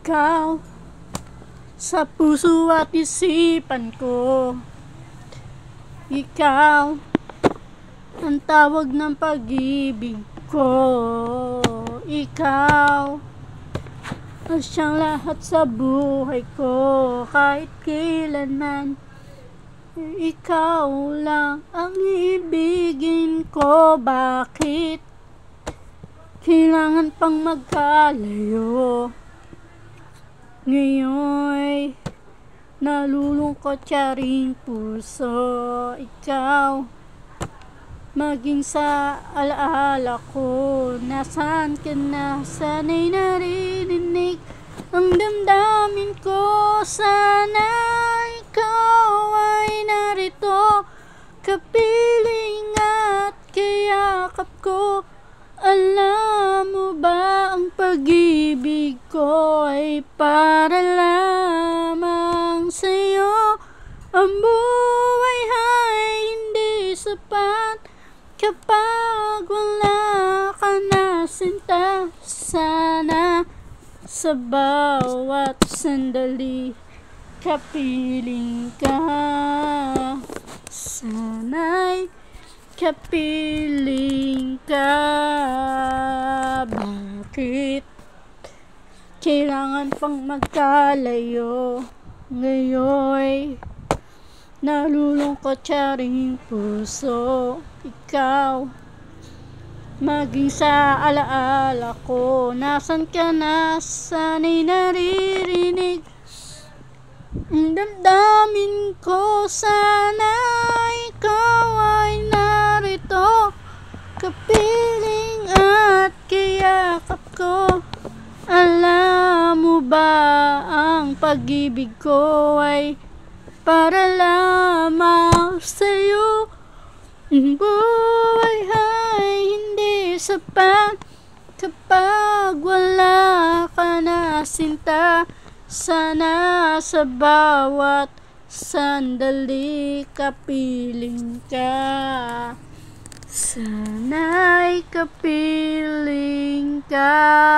Ikaw sa puso at isipan ko. Ikaw ang tawag ng pag-ibig ko. Ikaw ang siyang lahat sa buhay ko. Kahit kailanman, ikaw lang ang ibigin ko. Bakit kailangan pang magkalayo? Ngayon'y nalulungkot sa ring puso. Ikaw, maging sa alaala ko. Nasaan ka na? Sana'y naririnig ang damdamin ko. Sana ikaw ay narito, kapiling at kayakap ko. Alam mo ba ang pag-ibig ko ay para lamang sa'yo? Ang buhay ay hindi sapat kapag wala ka na, sinta. Sana sa bawat sandali kapiling ka. Sana'y kapiling ka. Bakit kailangan pang magkalayo? Ngayon'y nalulungkot sa ring puso. Ikaw, maging sa alaala ko. Nasaan ka na? Sana'y naririnig ang damdamin ko. Sana ikaw ay narito, kapiling at kayakap ko. Alam mo ba ang pag-ibig ko ay para lamang sa'yo? Ang buhay ay hindi sapat kapag wala ka na, sinta. Sana sa bawat sandali kapiling ka. Sana'y kapiling ka.